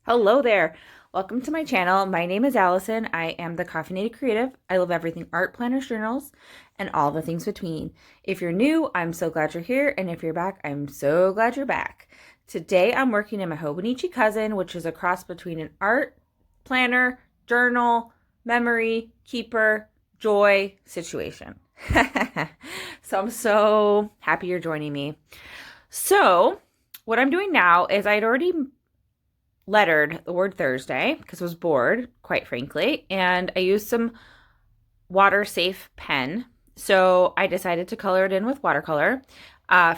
Hello there. Welcome to my channel. My name is Allison. I am the Caffeinated Creative. I love everything art, planners, journals, and all the things between. If you're new, I'm so glad you're here. And if you're back, I'm so glad you're back. Today, I'm working in my Hobonichi Cousin, which is a cross between an art, planner, journal, memory, keeper, joy situation. So I'm so happy you're joining me. So what I'm doing now is I'd already lettered the word Thursday because I was bored, quite frankly, and I used some water safe pen. So I decided to color it in with watercolor.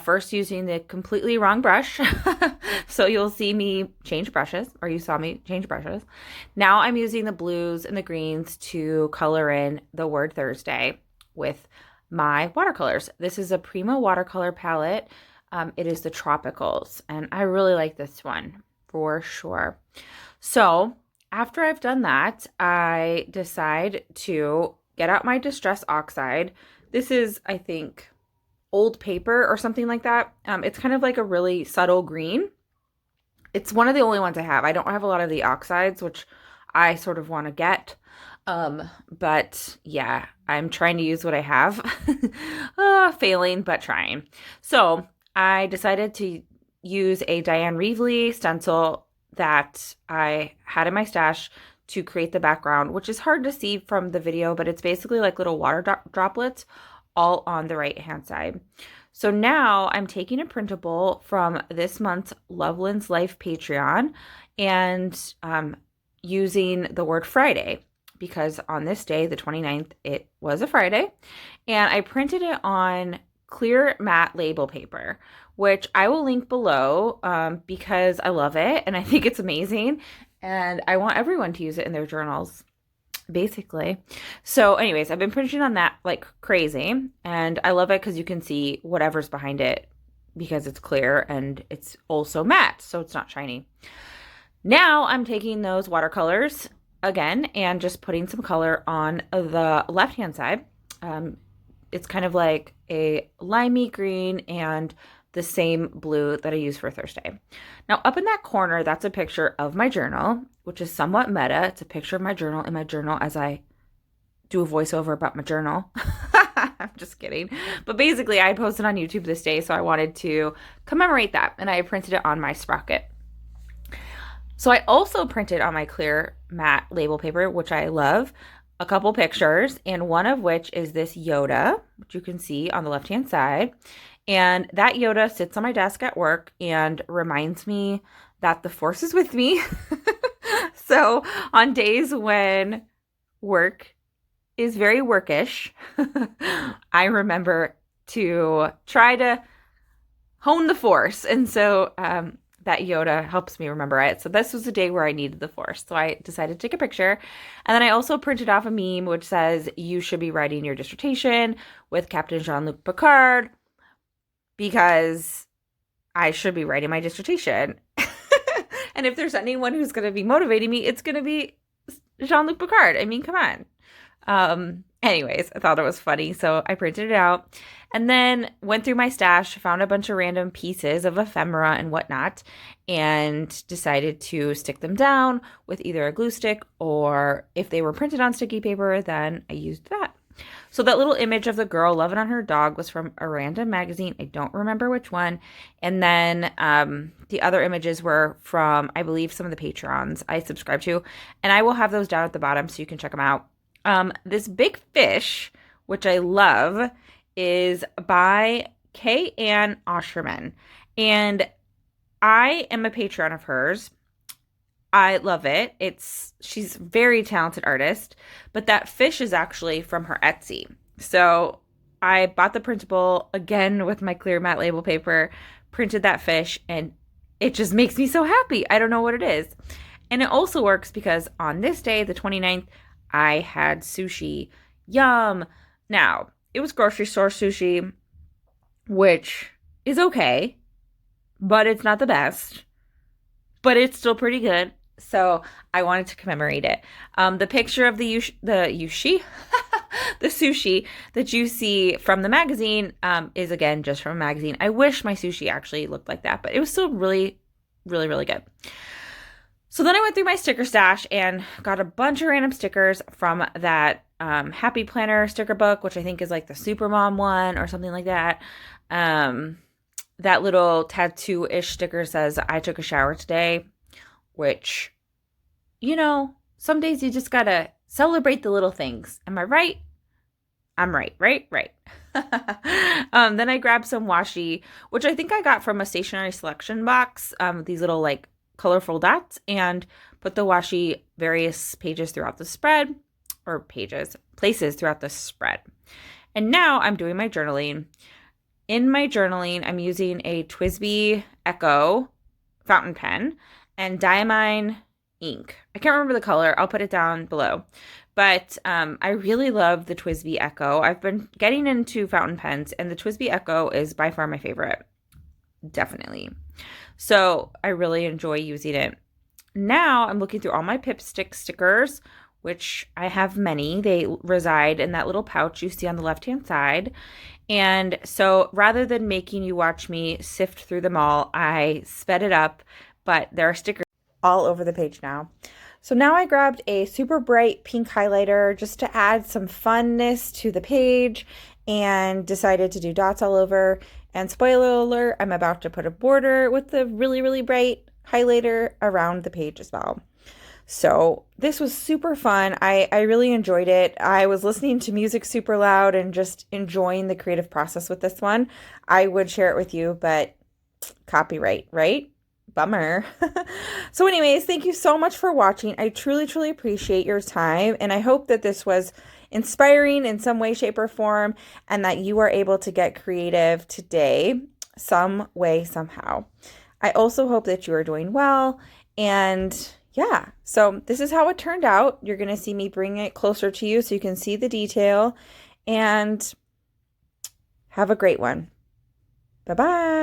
First using the completely wrong brush. So you'll see me change brushes, or you saw me change brushes. Now I'm using the blues and the greens to color in the word Thursday with my watercolors. This is a Prima watercolor palette. It is the Tropicals, and I really like this one for sure. So after I've done that, I decide to get out my Distress Oxide. This is, I think, old paper or something like that. It's kind of like a really subtle green. It's one of the only ones I have. I don't have a lot of the oxides, which I sort of want to get. But yeah, I'm trying to use what I have. Failing, but trying. So I decided to use a Diane Reevely stencil that I had in my stash to create the background, which is hard to see from the video, but it's basically like little water droplets all on the right hand side. So now I'm taking a printable from this month's LoveLynnsLife Patreon and using the word Friday, because on this day, the 29th, it was a Friday, and I printed it on clear matte label paper, which I will link below because I love it and I think it's amazing and I want everyone to use it in their journals, basically. So anyways, I've been printing on that like crazy, and I love it because you can see whatever's behind it because it's clear and it's also matte, so it's not shiny. Now I'm taking those watercolors again and just putting some color on the left-hand side. It's kind of like a limey green and the same blue that I use for Thursday. Now up in that corner, that's a picture of my journal, which is somewhat meta. It's a picture of my journal in my journal as I do a voiceover about my journal. I'm just kidding. But basically I posted on YouTube this day, so I wanted to commemorate that, and I printed it on my sprocket. So I also printed on my clear matte label paper, which I love, a couple pictures, and one of which is this Yoda, which you can see on the left-hand side. And that Yoda sits on my desk at work and reminds me that the force is with me. So on days when work is very workish, I remember to try to hone the force. And so that Yoda helps me remember it. So this was the day where I needed the force. So I decided to take a picture. And then I also printed off a meme which says, "You should be writing your dissertation," with Captain Jean-Luc Picard, because I should be writing my dissertation. And if there's anyone who's going to be motivating me, it's going to be Jean-Luc Picard. I mean, come on. Anyways, I thought it was funny, so I printed it out and then went through my stash, found a bunch of random pieces of ephemera and whatnot, and decided to stick them down with either a glue stick, or if they were printed on sticky paper, then I used that. So that little image of the girl loving on her dog was from a random magazine. I don't remember which one. And then the other images were from, I believe, some of the Patreons I subscribe to, and I will have those down at the bottom so you can check them out. This big fish, which I love, is by Kayann Ausherman, and I am a Patreon of hers. I love it. She's a very talented artist, but that fish is actually from her Etsy. So I bought the printable again with my clear matte label paper, printed that fish, and it just makes me so happy. I don't know what it is. And it also works because on this day, the 29th, I had sushi. Yum. Now, it was grocery store sushi, which is okay, but it's not the best, but it's still pretty good. So I wanted to commemorate it. The picture of the sushi that you see from the magazine is again just from a magazine. I wish my sushi actually looked like that, but it was still really, really, really good. So then I went through my sticker stash and got a bunch of random stickers from that Happy Planner sticker book, which I think is like the Supermom one or something like that. That little tattoo-ish sticker says, I took a shower today, which, some days you just gotta celebrate the little things. Am I right? I'm right. Then I grabbed some washi, which I think I got from a stationery selection box, these little like colorful dots, and put the washi various pages throughout the spread, or places throughout the spread. And now I'm doing my journaling. In my journaling, I'm using a TWSBI Echo fountain pen and Diamine ink. I can't remember the color. I'll put it down below. But I really love the TWSBI Echo. I've been getting into fountain pens, and the TWSBI Echo is by far my favorite. Definitely. So I really enjoy using it. Now I'm looking through all my Pipstick stickers, which I have many. They reside in that little pouch you see on the left-hand side. And so rather than making you watch me sift through them all, I sped it up, but there are stickers all over the page now. So now I grabbed a super bright pink highlighter just to add some funness to the page, and decided to do dots all over. And spoiler alert, I'm about to put a border with the really, really bright highlighter around the page as well. So this was super fun. I really enjoyed it. I was listening to music super loud and just enjoying the creative process with this one. I would share it with you, but copyright, right? Bummer. So anyways, thank you so much for watching. I truly, truly appreciate your time, and I hope that this was inspiring in some way, shape, or form, and that you are able to get creative today, some way, somehow. I also hope that you are doing well, and yeah, so this is how it turned out. You're going to see me bring it closer to you so you can see the detail, and have a great one. Bye-bye.